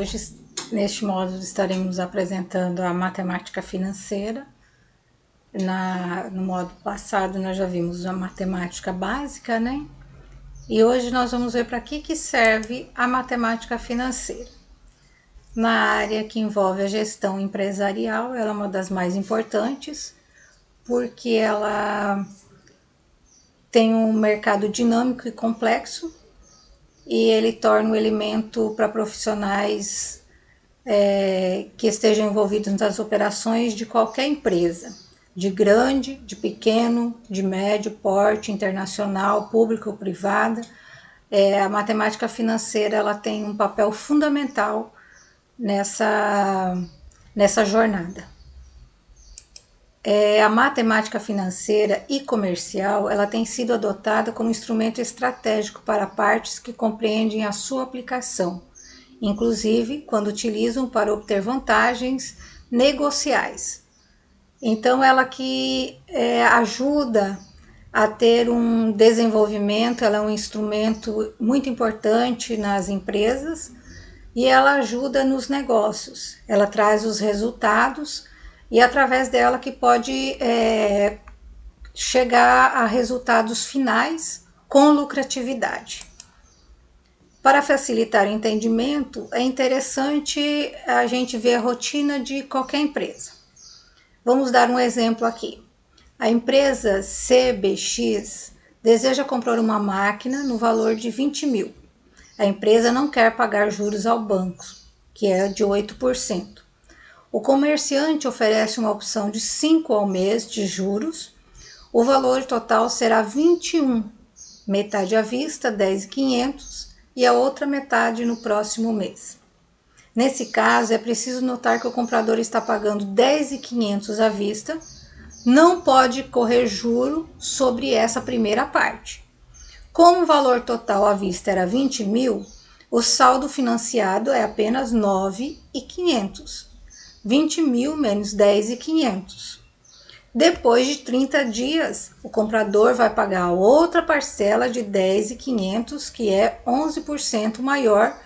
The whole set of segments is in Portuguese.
Hoje, neste módulo, estaremos apresentando a matemática financeira. No módulo passado, nós já vimos a matemática básica, né? E hoje nós vamos ver para que serve a matemática financeira. Na área que envolve a gestão empresarial, ela é uma das mais importantes, porque ela tem um mercado dinâmico e complexo, e ele torna um elemento para profissionais que estejam envolvidos nas operações de qualquer empresa, de grande, de pequeno, de médio porte, internacional, pública ou privada. A matemática financeira ela tem um papel fundamental nessa jornada. A matemática financeira e comercial ela tem sido adotada como instrumento estratégico para partes que compreendem a sua aplicação, inclusive quando utilizam para obter vantagens negociais. Então, ela que ajuda a ter um desenvolvimento, ela é um instrumento muito importante nas empresas e ela ajuda nos negócios, ela traz os resultados e através dela que pode chegar a resultados finais com lucratividade. Para facilitar o entendimento, é interessante a gente ver a rotina de qualquer empresa. Vamos dar um exemplo aqui. A empresa CBX deseja comprar uma máquina no valor de 20 mil. A empresa não quer pagar juros ao banco, que é de 8%. O comerciante oferece uma opção de 5 ao mês de juros. O valor total será 21, metade à vista, 10.500, e a outra metade no próximo mês. Nesse caso, é preciso notar que o comprador está pagando 10.500 à vista, não pode correr juro sobre essa primeira parte. Como o valor total à vista era 20 mil, o saldo financiado é apenas 9.500. 20 mil menos 10.500. Depois de 30 dias, o comprador vai pagar outra parcela de 10.500, que é 11% maior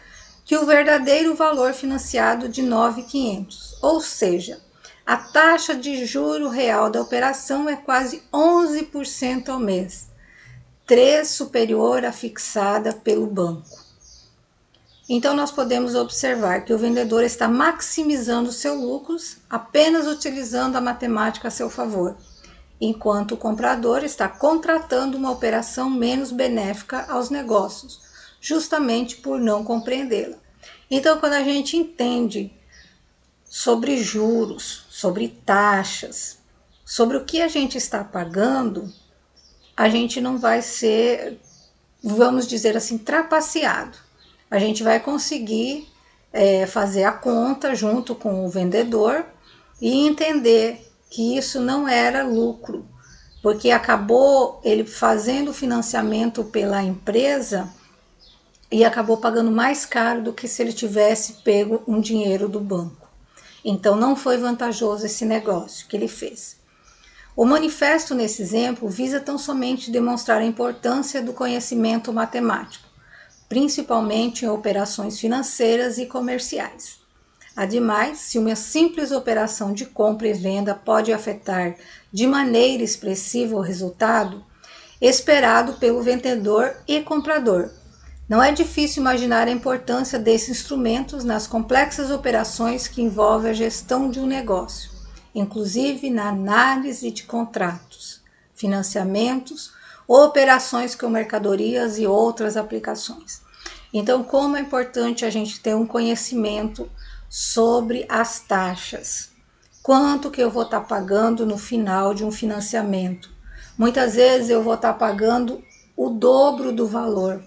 que o verdadeiro valor financiado de 9.500. Ou seja, a taxa de juro real da operação é quase 11% ao mês, 3 superior à fixada pelo banco. Então, nós podemos observar que o vendedor está maximizando seus lucros apenas utilizando a matemática a seu favor, enquanto o comprador está contratando uma operação menos benéfica aos negócios, justamente por não compreendê-la. Então, quando a gente entende sobre juros, sobre taxas, sobre o que a gente está pagando, a gente não vai ser, vamos dizer assim, trapaceado. A gente vai conseguir fazer a conta junto com o vendedor e entender que isso não era lucro, porque acabou ele fazendo o financiamento pela empresa e acabou pagando mais caro do que se ele tivesse pego um dinheiro do banco. Então não foi vantajoso esse negócio que ele fez. O manifesto nesse exemplo visa tão somente demonstrar a importância do conhecimento matemático, principalmente em operações financeiras e comerciais. Ademais, se uma simples operação de compra e venda pode afetar de maneira expressiva o resultado esperado pelo vendedor e comprador, não é difícil imaginar a importância desses instrumentos nas complexas operações que envolvem a gestão de um negócio, inclusive na análise de contratos, financiamentos, operações com mercadorias e outras aplicações. Então, como é importante a gente ter um conhecimento sobre as taxas. Quanto que eu vou estar pagando no final de um financiamento? Muitas vezes eu vou estar pagando o dobro do valor.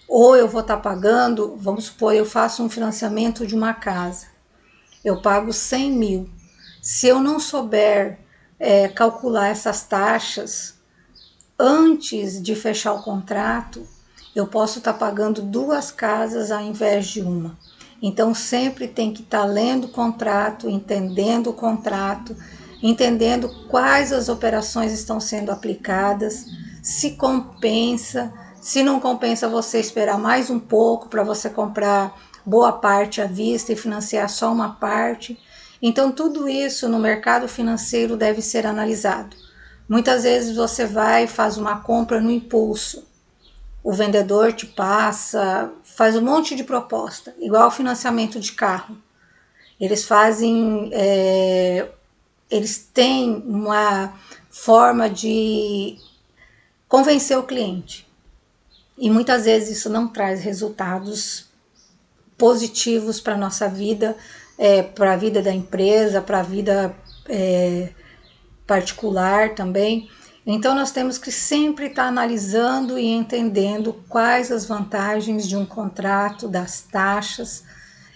Ou eu vou estar pagando, vamos supor, eu faço um financiamento de uma casa. Eu pago 100 mil. Se eu não souber calcular essas taxas antes de fechar o contrato, eu posso estar pagando 2 casas ao invés de uma. Então, sempre tem que estar lendo o contrato, entendendo quais as operações estão sendo aplicadas, se compensa, se não compensa você esperar mais um pouco para você comprar boa parte à vista e financiar só uma parte. Então, tudo isso no mercado financeiro deve ser analisado. Muitas vezes você vai e faz uma compra no impulso. O vendedor te passa, faz um monte de proposta, igual o financiamento de carro. Eles fazem, eles têm uma forma de convencer o cliente. E muitas vezes isso não traz resultados positivos para a nossa vida, para a vida da empresa, para a vida particular também. Então nós temos que sempre estar analisando e entendendo quais as vantagens de um contrato, das taxas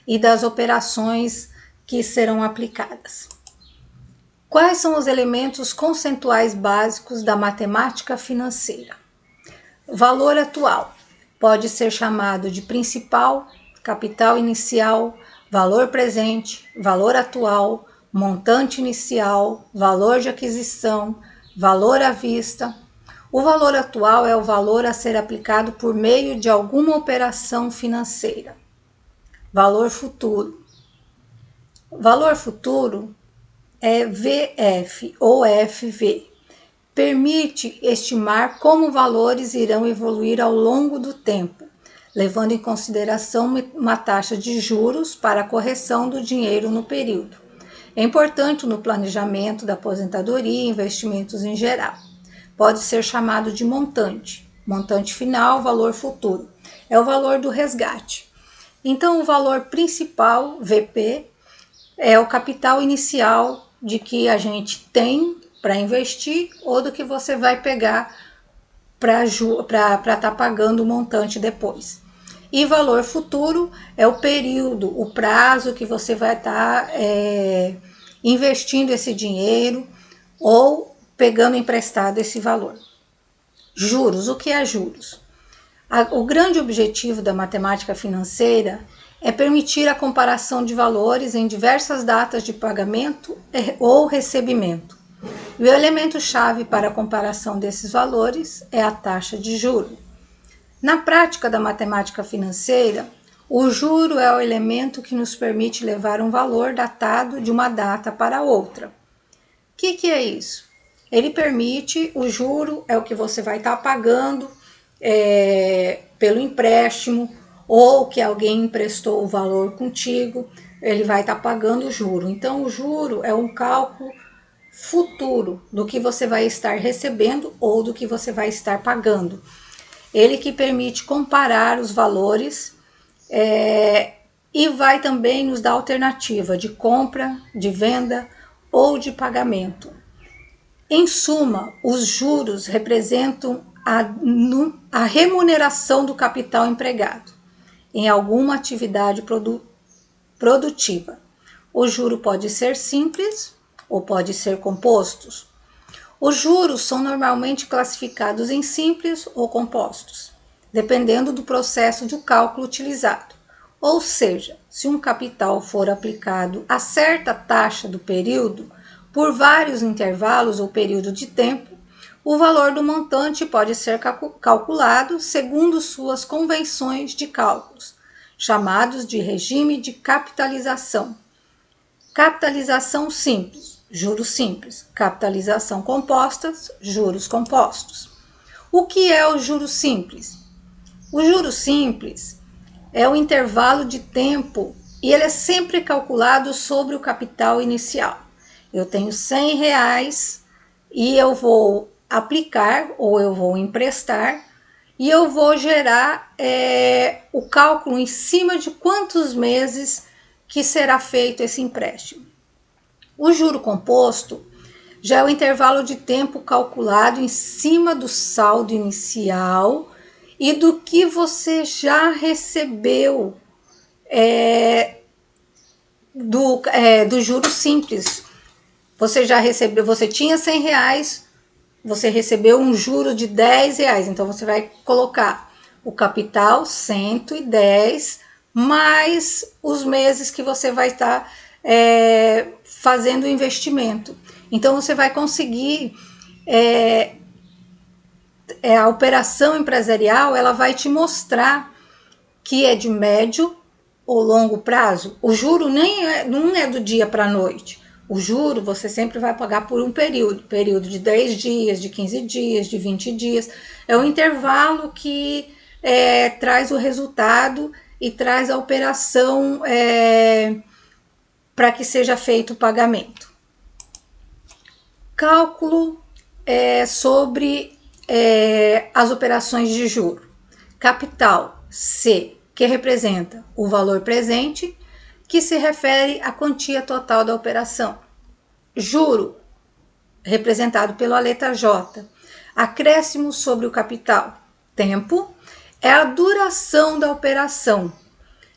e das operações que serão aplicadas. Quais são os elementos conceituais básicos da matemática financeira? Valor atual pode ser chamado de principal, capital inicial, valor presente, valor atual, montante inicial, valor de aquisição, valor à vista. O valor atual é o valor a ser aplicado por meio de alguma operação financeira. Valor futuro. Valor futuro é VF ou FV. Permite estimar como valores irão evoluir ao longo do tempo, levando em consideração uma taxa de juros para a correção do dinheiro no período. É importante no planejamento da aposentadoria e investimentos em geral. Pode ser chamado de montante. Montante final, valor futuro. É o valor do resgate. Então, o valor principal, VP, é o capital inicial de que a gente tem para investir ou do que você vai pegar para estar pagando o montante depois. E valor futuro é o período, o prazo que você vai estar investindo esse dinheiro ou pegando emprestado esse valor. Juros, o que é juros? O grande objetivo da matemática financeira é permitir a comparação de valores em diversas datas de pagamento ou recebimento. E o elemento-chave para a comparação desses valores é a taxa de juro. Na prática da matemática financeira, o juro é o elemento que nos permite levar um valor datado de uma data para outra. O que é isso? Ele permite, o juro é o que você vai estar pagando pelo empréstimo, ou que alguém emprestou o valor contigo, ele vai estar pagando o juro. Então, o juro é um cálculo futuro do que você vai estar recebendo ou do que você vai estar pagando. Ele que permite comparar os valores e vai também nos dar alternativa de compra, de venda ou de pagamento. Em suma, os juros representam a remuneração do capital empregado em alguma atividade produtiva. O juro pode ser simples ou pode ser compostos. Os juros são normalmente classificados em simples ou compostos, dependendo do processo de cálculo utilizado. Ou seja, se um capital for aplicado a certa taxa do período, por vários intervalos ou período de tempo, o valor do montante pode ser calculado segundo suas convenções de cálculos, chamados de regime de capitalização. Capitalização simples, juros simples. Capitalização compostas, juros compostos. O que é o juro simples? O juro simples é o intervalo de tempo e ele é sempre calculado sobre o capital inicial. Eu tenho R$100 e eu vou aplicar ou eu vou emprestar e eu vou gerar o cálculo em cima de quantos meses que será feito esse empréstimo. O juro composto já é o intervalo de tempo calculado em cima do saldo inicial e do que você já recebeu do juro simples. Você já recebeu, você tinha R$100, você recebeu um juro de R$10, então você vai colocar o capital 110 mais os meses que você vai estar fazendo o investimento. Então você vai conseguir a operação empresarial, ela vai te mostrar que é de médio ou longo prazo, o juro não é do dia para a noite. O juro você sempre vai pagar por um período de 10 dias, de 15 dias, de 20 dias. É o intervalo que traz o resultado e traz a operação para que seja feito o pagamento. Cálculo sobre as operações de juro. Capital C, que representa o valor presente, que se refere à quantia total da operação. Juro, representado pela letra J. Acréscimo sobre o capital. Tempo é a duração da operação,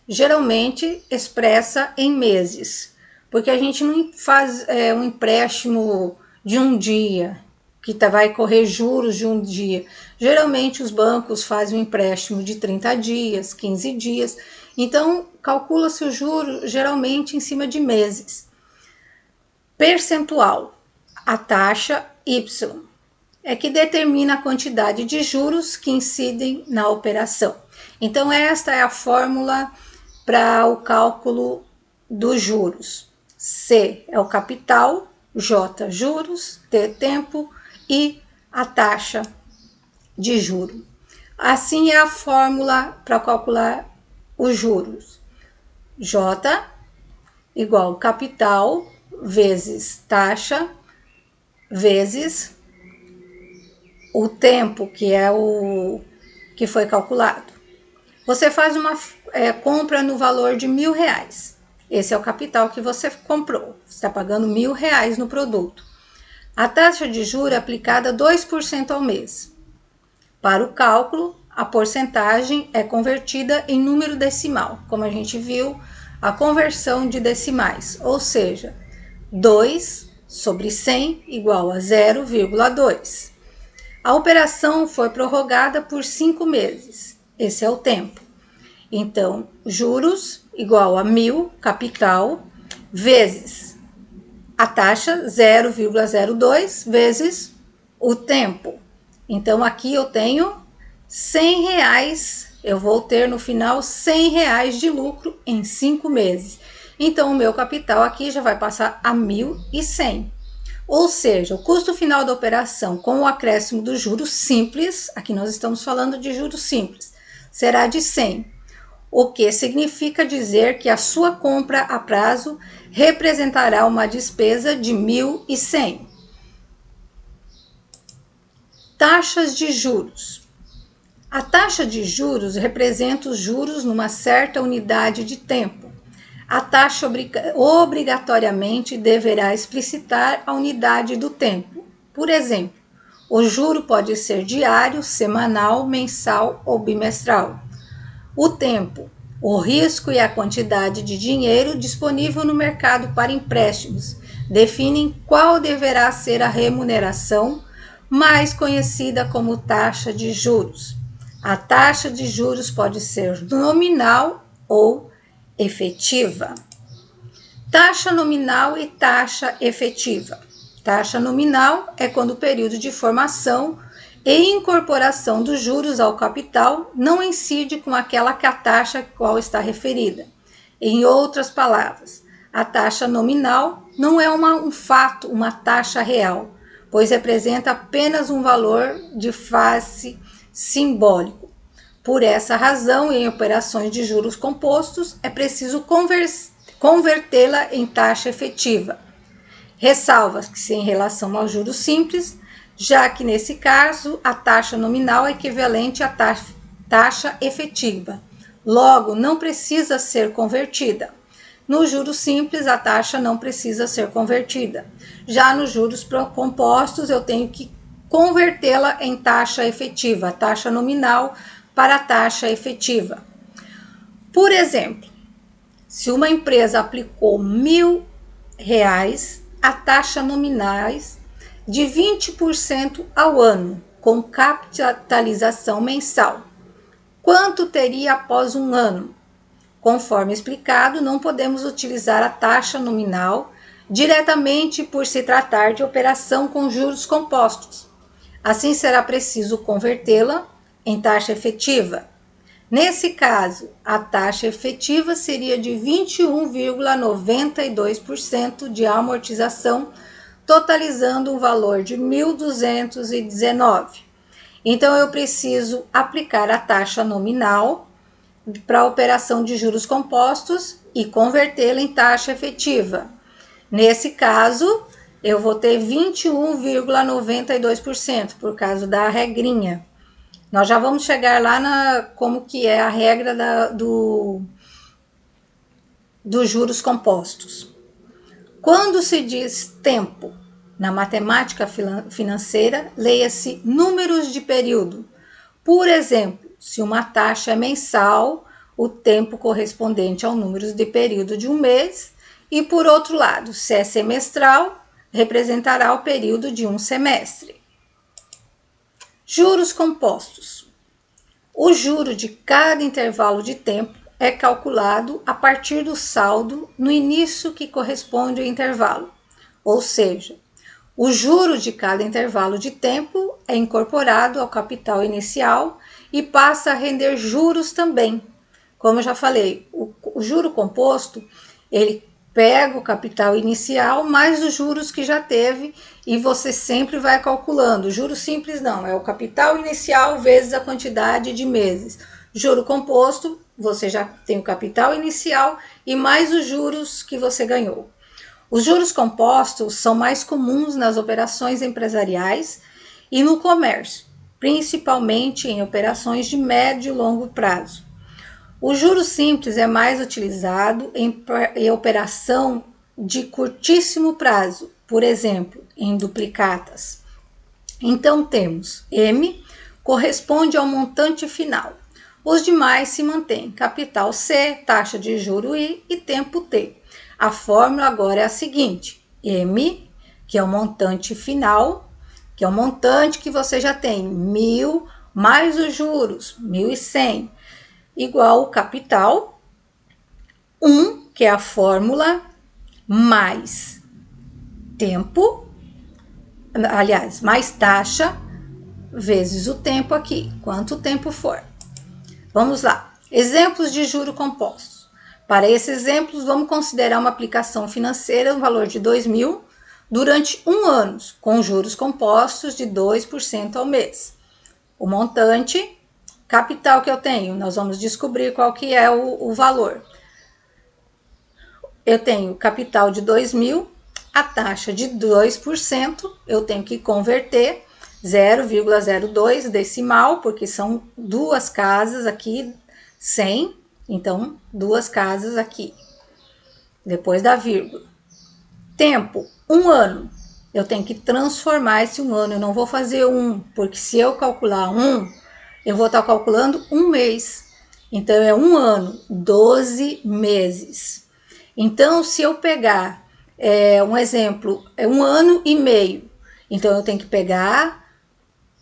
geralmente expressa em meses, porque a gente não faz um empréstimo de um dia, que vai correr juros de um dia. Geralmente os bancos fazem um empréstimo de 30 dias, 15 dias, então calcula-se o juro geralmente em cima de meses. Percentual, a taxa Y, é que determina a quantidade de juros que incidem na operação. Então esta é a fórmula para o cálculo dos juros. C é o capital, J juros, T tempo e a taxa de juro. Assim é a fórmula para calcular os juros. J igual capital vezes taxa vezes o tempo, que é o que foi calculado. Você faz uma compra no valor de R$1.000. Esse é o capital que você comprou. Você está pagando R$1.000 no produto. A taxa de juros é aplicada 2% ao mês. Para o cálculo, a porcentagem é convertida em número decimal, como a gente viu, a conversão de decimais, ou seja, 2 sobre 100 igual a 0,2. A operação foi prorrogada por 5 meses. Esse é o tempo. Então, juros igual a 1.000, capital, vezes a taxa 0,02 vezes o tempo. Então, aqui eu tenho R$100. Eu vou ter no final R$100 de lucro em 5 meses. Então, o meu capital aqui já vai passar a 1.100. Ou seja, o custo final da operação com o acréscimo dos juros simples, aqui nós estamos falando de juros simples, será de 100. O que significa dizer que a sua compra a prazo representará uma despesa de 1.100. Taxas de juros. A taxa de juros representa os juros numa certa unidade de tempo. A taxa obrigatoriamente deverá explicitar a unidade do tempo. Por exemplo, o juro pode ser diário, semanal, mensal ou bimestral. O tempo, o risco e a quantidade de dinheiro disponível no mercado para empréstimos definem qual deverá ser a remuneração, mais conhecida como taxa de juros. A taxa de juros pode ser nominal ou efetiva. Taxa nominal e taxa efetiva. Taxa nominal é quando o período de formação e incorporação dos juros ao capital não incide com aquela que a taxa a qual está referida. Em outras palavras, a taxa nominal não é um fato, uma taxa real, pois representa apenas um valor de face simbólico. Por essa razão, em operações de juros compostos, é preciso convertê-la em taxa efetiva. Ressalva-se em relação aos juros simples, já que nesse caso a taxa nominal é equivalente à taxa efetiva. Logo, não precisa ser convertida. Nos juros simples, a taxa não precisa ser convertida. Já nos juros compostos, eu tenho que convertê-la em taxa efetiva, a taxa nominal para a taxa efetiva. Por exemplo, se uma empresa aplicou R$1.000, a taxa nominais de 20% ao ano, com capitalização mensal. Quanto teria após um ano? Conforme explicado, não podemos utilizar a taxa nominal diretamente por se tratar de operação com juros compostos. Assim, será preciso convertê-la em taxa efetiva. Nesse caso, a taxa efetiva seria de 21,92% de amortização, totalizando um valor de 1.219. Então, eu preciso aplicar a taxa nominal para a operação de juros compostos e convertê-la em taxa efetiva. Nesse caso, eu vou ter 21,92% por causa da regrinha. Nós já vamos chegar lá na como que é a regra dos juros compostos. Quando se diz tempo na matemática financeira, leia-se números de período. Por exemplo, se uma taxa é mensal, o tempo correspondente ao número de período de um mês, e por outro lado, se é semestral, representará o período de um semestre. Juros compostos. O juro de cada intervalo de tempo é calculado a partir do saldo no início que corresponde ao intervalo, ou seja, o juro de cada intervalo de tempo é incorporado ao capital inicial e passa a render juros também. Como eu já falei, o juro composto, ele pega o capital inicial mais os juros que já teve e você sempre vai calculando. Juro simples não, é o capital inicial vezes a quantidade de meses. Juro composto, você já tem o capital inicial e mais os juros que você ganhou. Os juros compostos são mais comuns nas operações empresariais e no comércio, principalmente em operações de médio e longo prazo. O juro simples é mais utilizado em operação de curtíssimo prazo, por exemplo, em duplicatas. Então temos M corresponde ao montante final. Os demais se mantêm: capital C, taxa de juro I e tempo T. A fórmula agora é a seguinte: M, que é o montante final, que é o montante que você já tem, 1.000 mais os juros, 1.100, igual o capital, 1, que é a fórmula, mais tempo, aliás, mais taxa, vezes o tempo aqui, quanto tempo for. Vamos lá. Exemplos de juro compostos. Para esses exemplos, vamos considerar uma aplicação financeira no valor de 2.000 durante um ano, com juros compostos de 2% ao mês. O montante, capital que eu tenho, nós vamos descobrir qual que é o valor. Eu tenho capital de 2.000, a taxa de 2%, eu tenho que converter 0,02 decimal, porque são duas casas aqui, 100, então duas casas aqui, depois da vírgula. Tempo, um ano, eu tenho que transformar esse um ano, eu não vou fazer porque se eu calcular eu vou estar calculando um mês, então é um ano, 12 meses. Então, se eu pegar um exemplo, é um ano e meio, então eu tenho que pegar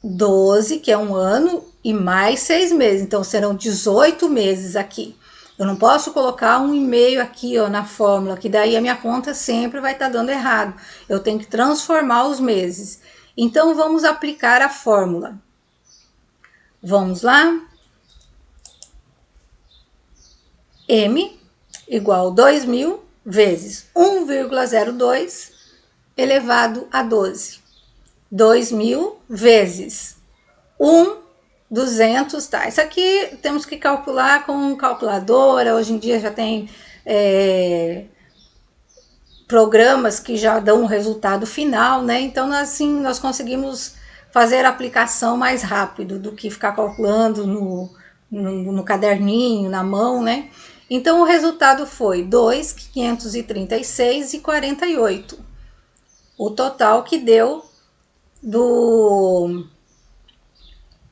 12, que é um ano, e mais 6 meses. Então, serão 18 meses aqui. Eu não posso colocar 1,5 aqui na fórmula, que daí a minha conta sempre vai estar dando errado. Eu tenho que transformar os meses. Então, vamos aplicar a fórmula. Vamos lá? M igual 2.000 vezes 1,02 elevado a 12. 2.000 vezes 200, tá? Isso aqui temos que calcular com calculadora. Hoje em dia já tem programas que já dão um resultado final, né? Então, assim, nós conseguimos fazer a aplicação mais rápido do que ficar calculando no caderninho, na mão, né? Então, o resultado foi 2.536,48. O total que deu do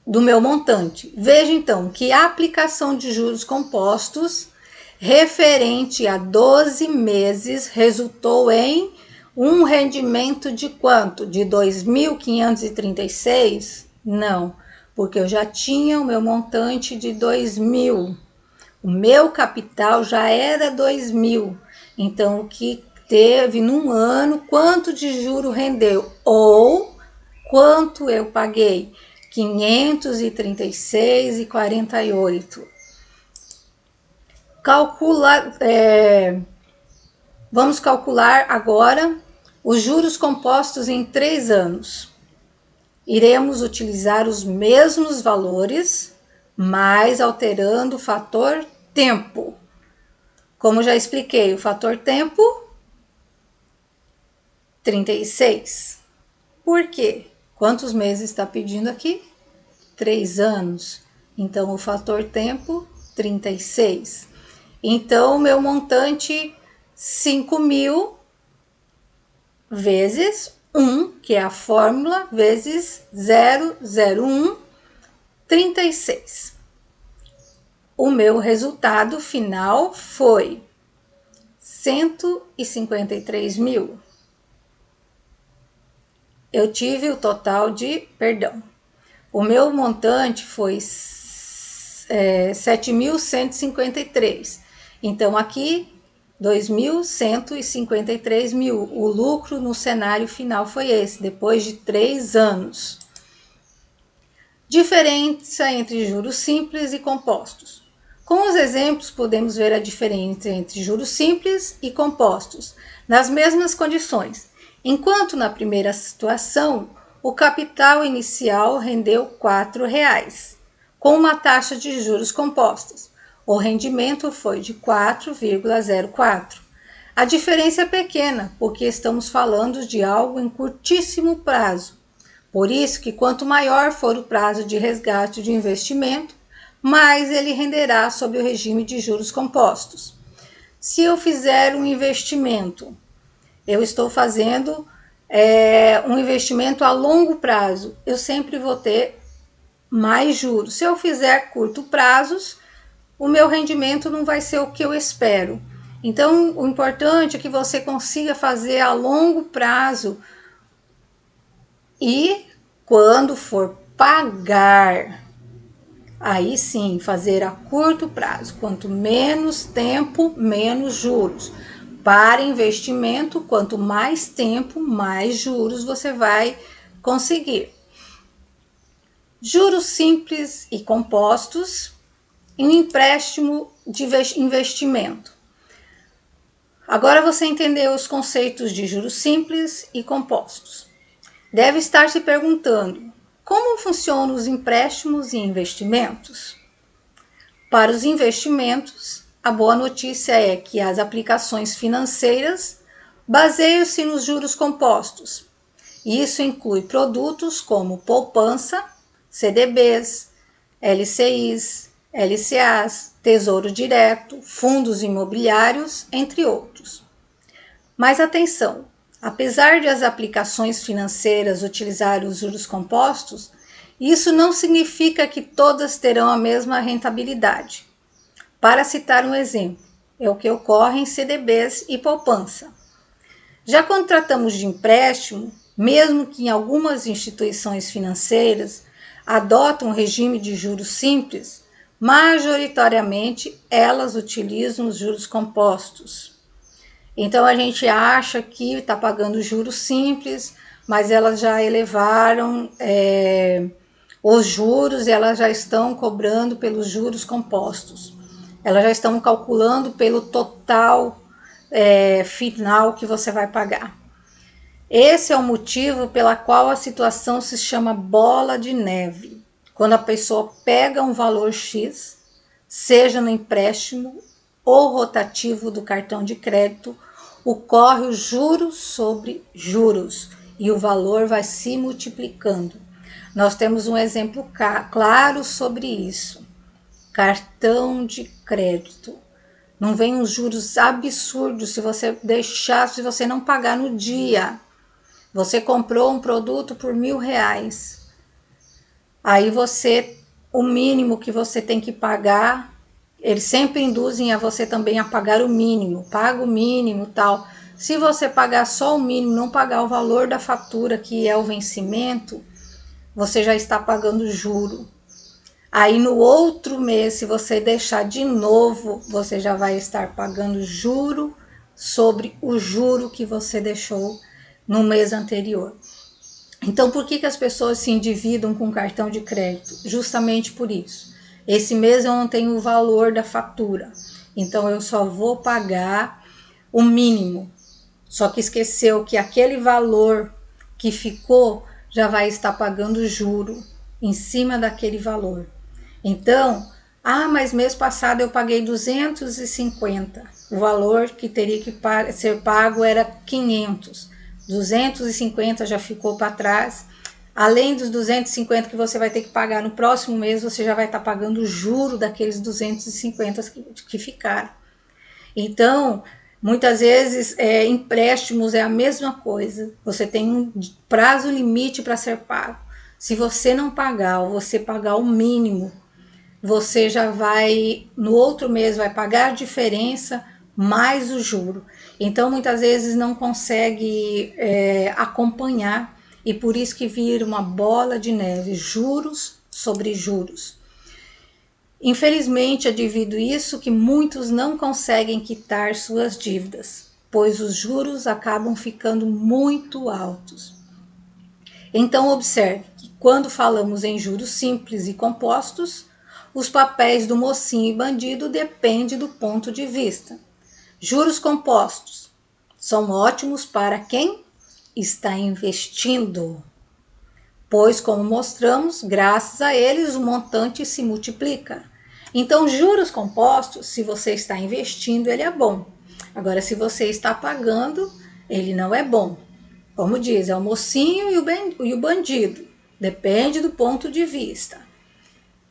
meu montante. Veja então que a aplicação de juros compostos referente a 12 meses resultou em um rendimento de quanto? De 2.536? Não, porque eu já tinha o meu montante de 2.000. O meu capital já era 2.000. Então, o que teve num ano, quanto de juro rendeu? Ou quanto eu paguei? 536,48. Vamos calcular agora os juros compostos em 3 anos. Iremos utilizar os mesmos valores, mas alterando o fator tempo. Como já expliquei, o fator tempo, 36. Por quê? Quantos meses está pedindo aqui? 3 anos. Então, o fator tempo, 36. Então, o meu montante, 5.000 vezes 1, que é a fórmula, vezes 0,01, 36. O meu resultado final foi 153 mil. Eu tive o total de, o meu montante foi 7.153. Então, aqui, 2.153 mil. O lucro no cenário final foi esse, depois de 3 anos. Diferença entre juros simples e compostos. Com os exemplos, podemos ver a diferença entre juros simples e compostos, nas mesmas condições. Enquanto na primeira situação, o capital inicial rendeu R$ 4,00, com uma taxa de juros compostos. O rendimento foi de 4,04. A diferença é pequena, porque estamos falando de algo em curtíssimo prazo. Por isso que quanto maior for o prazo de resgate de investimento, mais ele renderá sob o regime de juros compostos. Se eu fizer um investimento, eu estou fazendo um investimento a longo prazo, eu sempre vou ter mais juros. Se eu fizer curto prazos, o meu rendimento não vai ser o que eu espero. Então, o importante é que você consiga fazer a longo prazo e, quando for pagar, aí sim, fazer a curto prazo. Quanto menos tempo, menos juros. Para investimento, quanto mais tempo, mais juros você vai conseguir. Juros simples e compostos em um empréstimo de investimento. Agora você entendeu os conceitos de juros simples e compostos. Deve estar se perguntando: como funcionam os empréstimos e investimentos? Para os investimentos, a boa notícia é que as aplicações financeiras baseiam-se nos juros compostos. Isso inclui produtos como poupança, CDBs, LCIs, LCAs, Tesouro Direto, fundos imobiliários, entre outros. Mas atenção, apesar de as aplicações financeiras utilizarem os juros compostos, isso não significa que todas terão a mesma rentabilidade. Para citar um exemplo, é o que ocorre em CDBs e poupança. Já quando tratamos de empréstimo, mesmo que em algumas instituições financeiras adotam um regime de juros simples, majoritariamente elas utilizam os juros compostos. Então a gente acha que está pagando juros simples, mas elas já elevaram os juros e elas já estão cobrando pelos juros compostos. Elas já estão calculando pelo total final que você vai pagar. Esse é o motivo pela qual a situação se chama bola de neve. Quando a pessoa pega um valor X, seja no empréstimo ou rotativo do cartão de crédito, ocorre o juros sobre juros e o valor vai se multiplicando. Nós temos um exemplo claro sobre isso. Cartão de crédito. Não vem uns juros absurdos se você não pagar no dia. Você comprou um produto por R$1.000. Aí o mínimo que você tem que pagar, eles sempre induzem a você também a pagar o mínimo. Paga o mínimo, tal. Se você pagar só o mínimo, não pagar o valor da fatura, que é o vencimento, você já está pagando juro. Aí no outro mês, se você deixar de novo, você já vai estar pagando juro sobre o juro que você deixou no mês anterior. Então, por que as pessoas se endividam com cartão de crédito? Justamente por isso. Esse mês eu não tenho o valor da fatura. então eu só vou pagar o mínimo. Só que esqueceu que aquele valor que ficou já vai estar pagando juro em cima daquele valor. Então, mas mês passado eu paguei 250. O valor que teria que ser pago era 500. 250 já ficou para trás. Além dos 250 que você vai ter que pagar no próximo mês, você já vai estar pagando o juro daqueles 250 que ficaram. Então, muitas vezes, empréstimos é a mesma coisa. Você tem um prazo limite para ser pago. Se você não pagar ou você pagar o mínimo, você já vai, no outro mês, vai pagar a diferença mais o juro. Então, muitas vezes não consegue acompanhar e por isso que vira uma bola de neve, juros sobre juros. Infelizmente, é devido a isso que muitos não conseguem quitar suas dívidas, pois os juros acabam ficando muito altos. Então, observe que quando falamos em juros simples e compostos, os papéis do mocinho e bandido dependem do ponto de vista. Juros compostos são ótimos para quem está investindo, pois, como mostramos, graças a eles o montante se multiplica. Então, juros compostos, se você está investindo, ele é bom. Agora, se você está pagando, ele não é bom. Como diz, é o mocinho e o bandido. Depende do ponto de vista.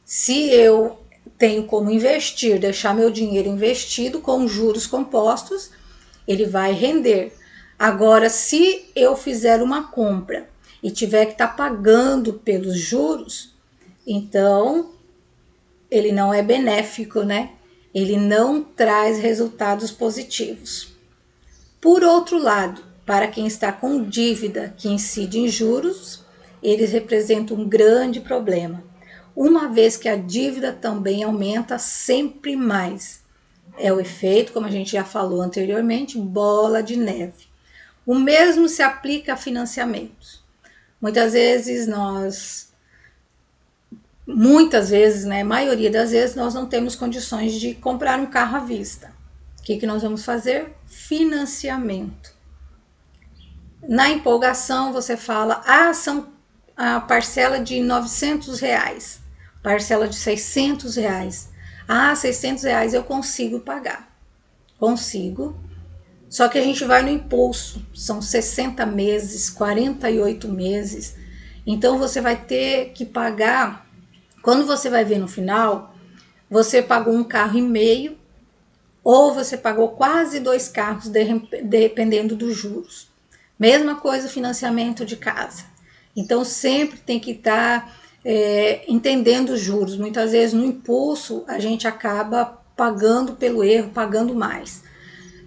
Se eu tenho como investir, deixar meu dinheiro investido com juros compostos, ele vai render. Agora, se eu fizer uma compra e tiver que estar pagando pelos juros, então ele não é benéfico, né? Ele não traz resultados positivos. Por outro lado, para quem está com dívida que incide em juros, eles representam um grande problema, uma vez que a dívida também aumenta sempre mais. É o efeito, como a gente já falou anteriormente, bola de neve. O mesmo se aplica a financiamentos. Muitas vezes, né, maioria das vezes, nós não temos condições de comprar um carro à vista. O que nós vamos fazer? Financiamento. Na empolgação, você fala, são a parcela de R$900, parcela de R$600. R$600 eu consigo pagar. Consigo. Só que a gente vai no impulso, são 60 meses, 48 meses. Então você vai ter que pagar, quando você vai ver no final, você pagou 1,5 carro ou você pagou quase 2 carros, dependendo dos juros. Mesma coisa financiamento de casa. Então sempre tem que estar entendendo os juros. Muitas vezes no impulso a gente acaba pagando pelo erro, pagando mais.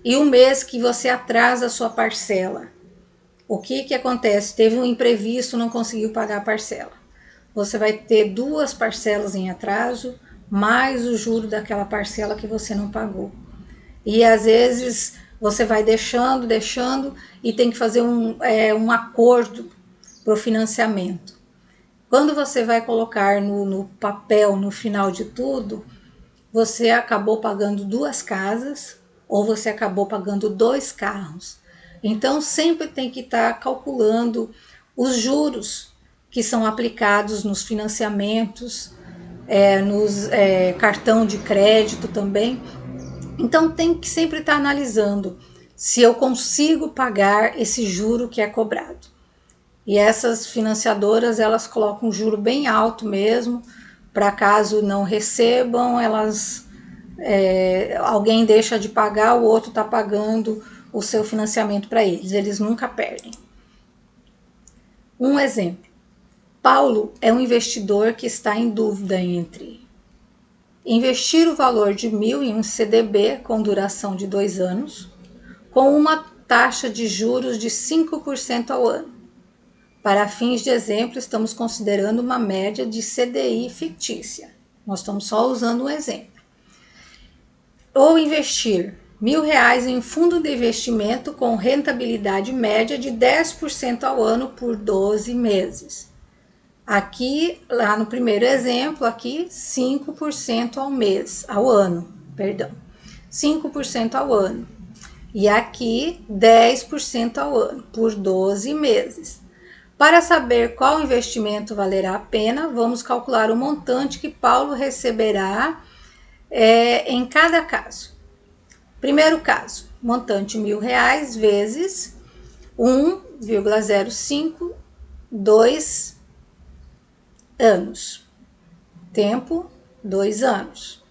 E o mês que você atrasa a sua parcela, o que acontece? Teve um imprevisto, não conseguiu pagar a parcela. Você vai ter 2 parcelas em atraso, mais o juro daquela parcela que você não pagou. E às vezes você vai deixando e tem que fazer um acordo para o financiamento. Quando você vai colocar no papel, no final de tudo, você acabou pagando 2 casas, ou você acabou pagando 2 carros. Então, sempre tem que estar calculando os juros que são aplicados nos financiamentos, nos cartão de crédito também. Então, tem que sempre estar analisando se eu consigo pagar esse juro que é cobrado. E essas financiadoras, elas colocam um juro bem alto mesmo, para caso não recebam, alguém deixa de pagar, o outro está pagando o seu financiamento para eles nunca perdem. Um exemplo, Paulo é um investidor que está em dúvida entre investir o valor de 1.000 em um CDB com duração de 2 anos, com uma taxa de juros de 5% ao ano. Para fins de exemplo, estamos considerando uma média de CDI fictícia. Nós estamos só usando um exemplo. Ou investir R$1.000 em fundo de investimento com rentabilidade média de 10% ao ano por 12 meses. Aqui, lá no primeiro exemplo, aqui 5% ao ano, perdão. 5% ao ano. E aqui 10% ao ano, por 12 meses. Para saber qual investimento valerá a pena, vamos calcular o montante que Paulo receberá em cada caso. Primeiro caso, montante R$1.000 vezes 1,052 anos. Tempo, 2 anos.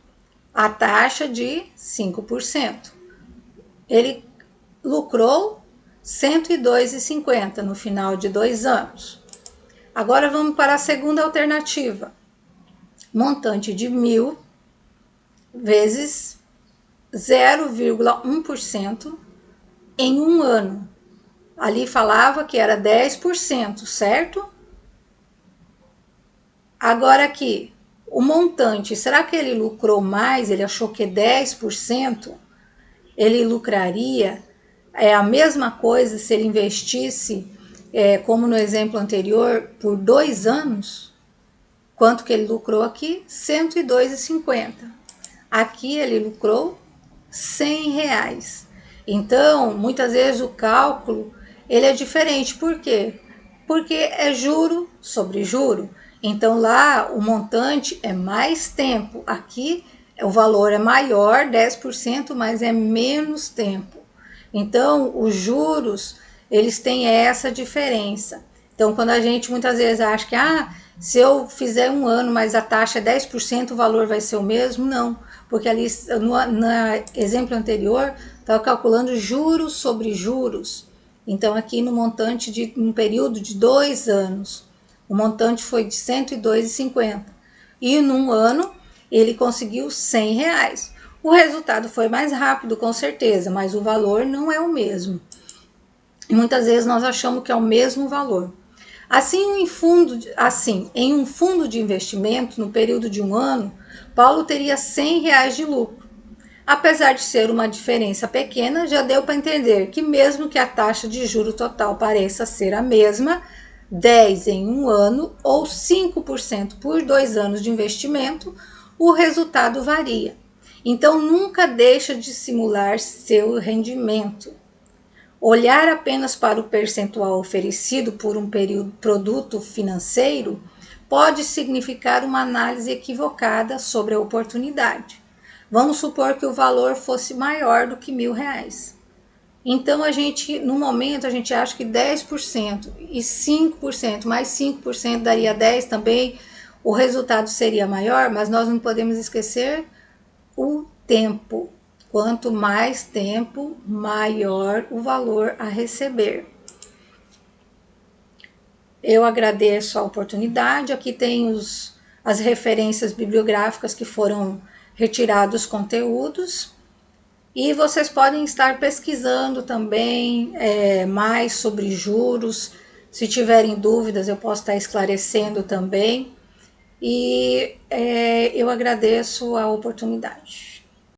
A taxa de 5%. Ele lucrou R$102,50 no final de 2 anos. Agora vamos para a segunda alternativa. Montante de 1.000 vezes 0,1% em um ano. Ali falava que era 10%, certo? Agora aqui, o montante, será que ele lucrou mais? Ele achou que 10%? Ele lucraria a mesma coisa se ele investisse, como no exemplo anterior, por 2 anos? Quanto que ele lucrou aqui? R$102,50. Aqui ele lucrou R$100. Então, muitas vezes o cálculo ele é diferente. Por quê? Porque é juro sobre juro. Então, lá o montante é mais tempo. Aqui o valor é maior, 10%, mas é menos tempo. Então, os juros, eles têm essa diferença. Então, quando a gente muitas vezes acha que se eu fizer um ano, mas a taxa é 10%, o valor vai ser o mesmo, não. Porque ali, no exemplo anterior, estava calculando juros sobre juros. Então, aqui no montante de um período de 2 anos, o montante foi de R$102,50. E num ano, ele conseguiu R$100. O resultado foi mais rápido, com certeza, mas o valor não é o mesmo. E muitas vezes nós achamos que é o mesmo valor. Assim, em um fundo de investimento, no período de um ano, Paulo teria R$100 de lucro. Apesar de ser uma diferença pequena, já deu para entender que mesmo que a taxa de juro total pareça ser a mesma, 10 em um ano ou 5% por 2 anos de investimento, o resultado varia. Então, nunca deixa de simular seu rendimento. Olhar apenas para o percentual oferecido por um produto financeiro pode significar uma análise equivocada sobre a oportunidade. Vamos supor que o valor fosse maior do que R$1.000. Então, no momento, a gente acha que 10% e 5%, mais 5% daria 10% também, o resultado seria maior, mas nós não podemos esquecer o tempo. Quanto mais tempo, maior o valor a receber. Eu agradeço a oportunidade. Aqui tem as referências bibliográficas que foram retirados conteúdos. E vocês podem estar pesquisando também mais sobre juros. Se tiverem dúvidas, eu posso estar esclarecendo também. E eu agradeço a oportunidade.